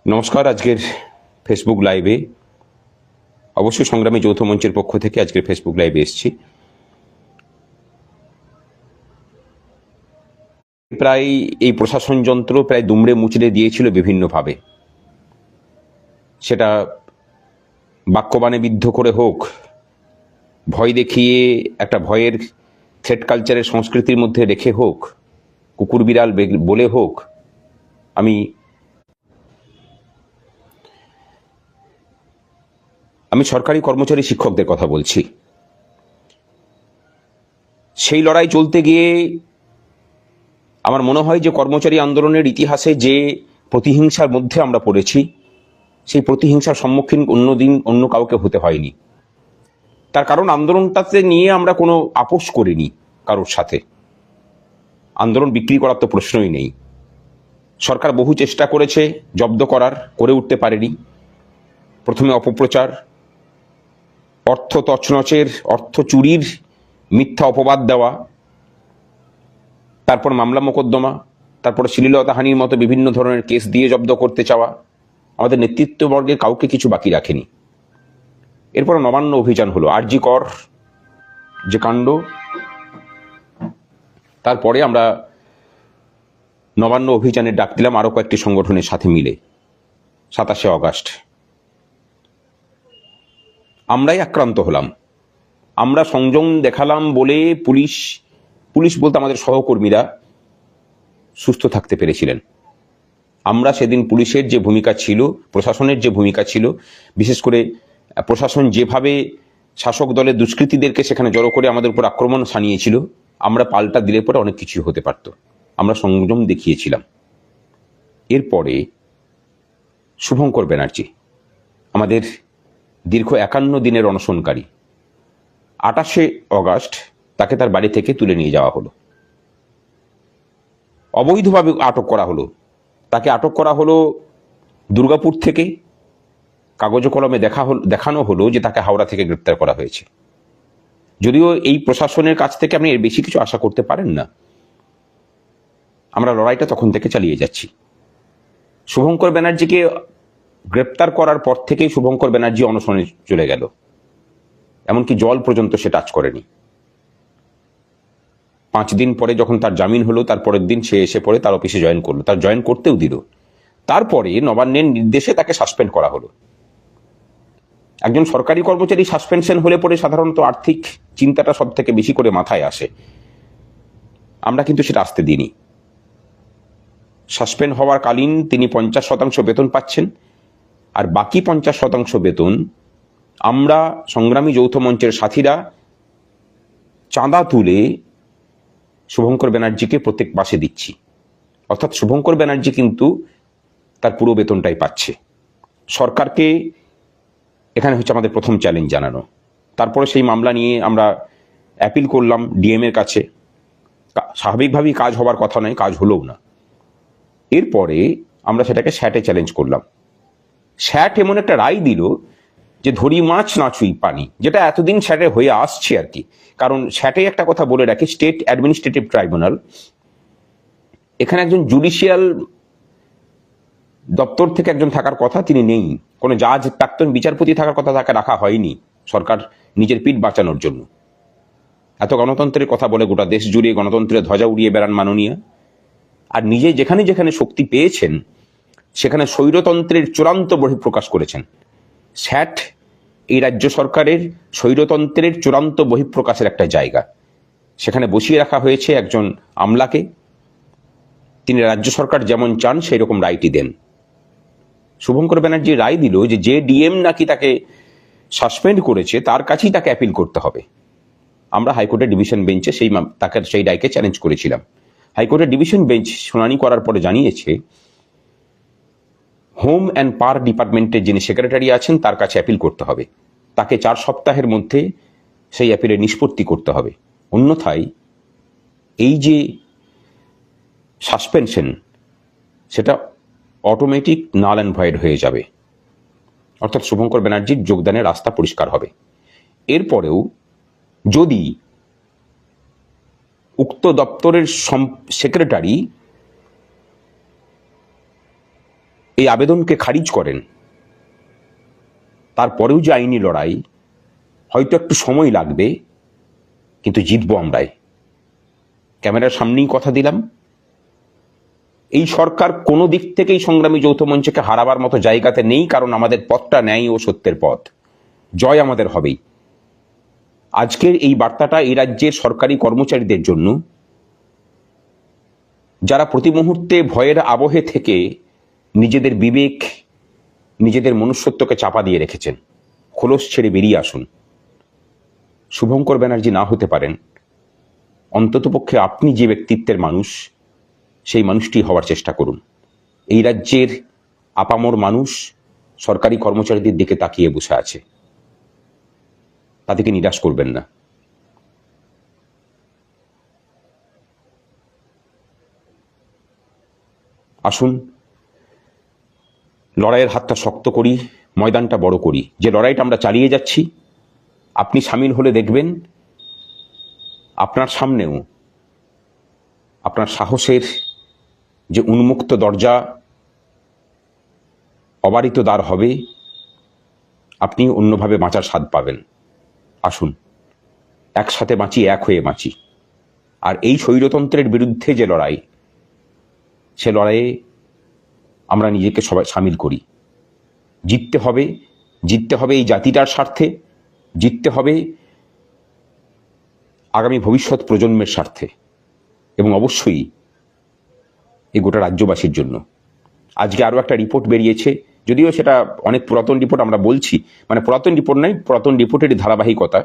নমস্কার। আজকের ফেসবুক লাইভে অবশ্যই সংগ্রামী যৌথ মঞ্চের পক্ষ থেকে আজকের ফেসবুক লাইভে এসেছি। প্রায় এই প্রশাসন যন্ত্র প্রায় দুমড়ে মুচড়ে দিয়েছিল বিভিন্নভাবে, সেটা বাক্যবাণে বিদ্ধ করে হোক, ভয় দেখিয়ে একটা ভয়ের থ্রেট কালচারের সংস্কৃতির মধ্যে রেখে হোক, কুকুর বিড়াল বলে হোক। আমি সরকারি কর্মচারী শিক্ষকদের কথা বলছি। সেই লড়াই চলতে গিয়ে আমার মনে হয় যে কর্মচারী আন্দোলনের ইতিহাসে যে প্রতিহিংসার মধ্যে আমরা পড়েছি, সেই প্রতিহিংসার সম্মুখীন অন্য কাউকে হতে হয়নি। তার কারণ আন্দোলনটাতে নিয়ে আমরা কোনো আপোষ করিনি কারোর সাথে। আন্দোলন বিক্রি করার তো প্রশ্নই নেই। সরকার বহু চেষ্টা করেছে জব্দ করার, করে উঠতে পারেনি। প্রথমে অপপ্রচার, অর্থ তছনছের, অর্থ চুরির মিথ্যা অপবাদ দেওয়া, তারপর মামলা মোকদ্দমা, তারপর শ্লীলতাহানির মতো বিভিন্ন ধরনের কেস দিয়ে জব্দ করতে চাওয়া। আমাদের নেতৃত্ববর্গের কাউকে কিছু বাকি রাখেনি। এরপর নবান্ন অভিযান হলো, আরজি কর যে কাণ্ড, তারপরে আমরা নবান্ন অভিযানের ডাক দিলাম আরো কয়েকটি সংগঠনের সাথে মিলে 27শে অগাস্ট। আমরাই আক্রান্ত হলাম। আমরা সংযম দেখালাম বলে পুলিশ বলতে আমাদের সহকর্মীরা সুস্থ থাকতে পেরেছিলেন। আমরা সেদিন পুলিশের যে ভূমিকা ছিল, প্রশাসনের যে ভূমিকা ছিল, বিশেষ করে প্রশাসন যেভাবে শাসক দলের দুষ্কৃতীদেরকে সেখানে জড়ো করে আমাদের উপর আক্রমণ সানিয়েছিল, আমরা পাল্টা দিলে পরে অনেক কিছু হতে পারত। আমরা সংযম দেখিয়েছিলাম। এরপরে শুভঙ্কর ব্যানার্জি, আমাদের দীর্ঘ 51 দিনের অনশনকারী, 28শে অগাস্ট তাকে তার বাড়ি থেকে তুলে নিয়ে যাওয়া হলো, অবৈধভাবে আটক করা হলো। তাকে আটক করা হলো দুর্গাপুর থেকে। কাগজে কলমে দেখানো হলো যে তাকে হাওড়া থেকে গ্রেপ্তার করা হয়েছে। যদিও এই প্রশাসনের কাছ থেকে আপনি এর বেশি কিছু আশা করতে পারেন না। আমরা লড়াইটা তখন থেকে চালিয়ে যাচ্ছি। শুভঙ্কর ব্যানার্জিকে গ্রেপ্তার করার পর থেকেই শুভঙ্কর ব্যানার্জি অনশনে চলে গেল, এমনকি জল পর্যন্ত সে টাচ করেনি। 5 দিন পরে যখন তার জামিন হলো, তার পরের দিন সে এসে পড়ে তার অফিসে জয়েন করলো, তার জয়েন করতেও দিল। তারপরে নবান্নের নির্দেশে তাকে সাসপেন্ড করা হলো। একজন সরকারি কর্মচারী সাসপেনশন হলে পরে সাধারণত আর্থিক চিন্তাটা সব থেকে বেশি করে মাথায় আসে। আমরা কিন্তু সেটা আসতে দিইনি। সাসপেন্ড হওয়ার কালীন তিনি 50% বেতন পাচ্ছেন, আর বাকি 50% বেতন আমরা সংগ্রামী যৌথ মঞ্চের সাথীরা চাঁদা তুলে শুভঙ্কর ব্যানার্জিকে প্রত্যেক মাসে দিচ্ছি। অর্থাৎ শুভঙ্কর ব্যানার্জি কিন্তু তার পুরো বেতনটাই পাচ্ছে। সরকারকে এখানে হচ্ছে আমাদের প্রথম চ্যালেঞ্জ জানানো। তারপরে সেই মামলা নিয়ে আমরা অ্যাপিল করলাম ডিএম এর কাছে। স্বাভাবিকভাবেই কাজ হবার কথা নয়, কাজ হলোও না। এরপরে আমরা সেটাকে স্যাটে চ্যালেঞ্জ করলাম। স্যাট এমন একটা রায় দিল যে ধরি মাছ না ছুঁই পানি, যেটা এতদিন স্যাটে হয়ে আসছে আর কি। কারণ স্যাটে একটা কথা বলে রাখি, স্টেট অ্যাডমিনিস্ট্রেটিভ ট্রাইব্যুনাল, এখানে একজন জুডিশিয়াল দপ্তর থেকে একজন থাকার কথা, তিনি নেই। কোনো জাজ, প্রাক্তন বিচারপতি থাকার কথা তাকে রাখা হয়নি সরকার নিজের পিঠ বাঁচানোর জন্য। এত গণতন্ত্রের কথা বলে গোটা দেশ জুড়ে গণতন্ত্রের ধ্বজা উড়িয়ে বেড়ান মাননীয়, আর নিজে যেখানে যেখানে শক্তি পেয়েছেন সেখানে স্বৈরতন্ত্রের চূড়ান্ত বহিঃপ্রকাশ করেছেন। স্যাট এই রাজ্য সরকারের স্বৈরতন্ত্রের চূড়ান্ত বহিঃপ্রকাশের একটা জায়গা। সেখানে বসিয়ে রাখা হয়েছে একজন আমলাকে। তিনি রাজ্য সরকার যেমন চান সেই রকম রায়টি দেন। শুভঙ্কর ব্যানার্জি রায় দিল যে ডিএম নাকি তাকে সাসপেন্ড করেছে তার কাছেই তাকে অ্যাপিল করতে হবে। আমরা হাইকোর্টের ডিভিশন বেঞ্চে সেই রায়কে চ্যালেঞ্জ করেছিলাম। হাইকোর্টের ডিভিশন বেঞ্চ শুনানি করার পরে জানিয়েছে হোম অ্যান্ড পার ডিপার্টমেন্টের যিনি সেক্রেটারি আছেন তার কাছে অ্যাপিল করতে হবে। তাকে 4 সপ্তাহের মধ্যে সেই অ্যাপিলের নিষ্পত্তি করতে হবে। অন্যথায় এই যে সাসপেনশন সেটা অটোমেটিক নাল অ্যান্ড ভয়েড হয়ে যাবে। অর্থাৎ শুভঙ্কর ব্যানার্জির যোগদানের রাস্তা পরিষ্কার হবে। এরপরেও যদি উক্ত দপ্তরের সেক্রেটারি এই আবেদনকে খারিজ করেন, তারপরেও যে আইনি লড়াই, হয়তো একটু সময় লাগবে, কিন্তু জিতবো আমরাই। ক্যামেরার সামনেই কথা দিলাম, এই সরকার কোনো দিক থেকেই সংগ্রামী যৌথ মঞ্চকে হারাবার মতো জায়গাতে নেই, কারণ আমাদের পথটা ন্যায় ও সত্যের পথ। জয় আমাদের হবেই। আজকের এই বার্তাটা এই রাজ্যের সরকারি কর্মচারীদের জন্য, যারা প্রতি মুহূর্তে ভয়ের আবহে থেকে নিজেদের বিবেক, নিজেদের মনুষ্যত্বকে চাপা দিয়ে রেখেছেন। খোলস ছেড়ে বেরিয়ে আসুন। শুভঙ্কর ব্যানার্জি না হতে পারেন, অন্ততপক্ষে আপনি যে ব্যক্তিত্বের মানুষ, সেই মানুষটি হওয়ার চেষ্টা করুন। এই রাজ্যের আপামর মানুষ সরকারি কর্মচারীদের দিকে তাকিয়ে বসে আছে, তাদেরকে নিরাশ করবেন না। আসুন, লড়াইয়ের হাতটা শক্ত করি, ময়দানটা বড় করি। যে লড়াইটা আমরা চালিয়ে যাচ্ছি, আপনি সামিল হলে দেখবেন আপনার সামনেও আপনার সাহসের যে উন্মুক্ত দরজা, অবারিত দ্বার হবে, আপনি অন্যভাবে বাঁচার স্বাদ পাবেন। আসুন, একসাথে বাঁচি, এক হয়ে বাঁচি। আর এই স্বৈরতন্ত্রের বিরুদ্ধে যে লড়াই, সে লড়াইয়ে আমরা নিজেকে সবাই সামিল করি। জিততে হবে, জিততে হবে এই জাতিটার স্বার্থে, জিততে হবে আগামী ভবিষ্যৎ প্রজন্মের স্বার্থে, এবং অবশ্যই এই গোটা রাজ্যবাসীর জন্য। আজকে আরও একটা রিপোর্ট বেরিয়েছে, যদিও সেটা অনেক পুরাতন রিপোর্ট, আমরা বলছি, মানে পুরাতন রিপোর্ট নয়, পুরাতন রিপোর্টেরই ধারাবাহিকতা।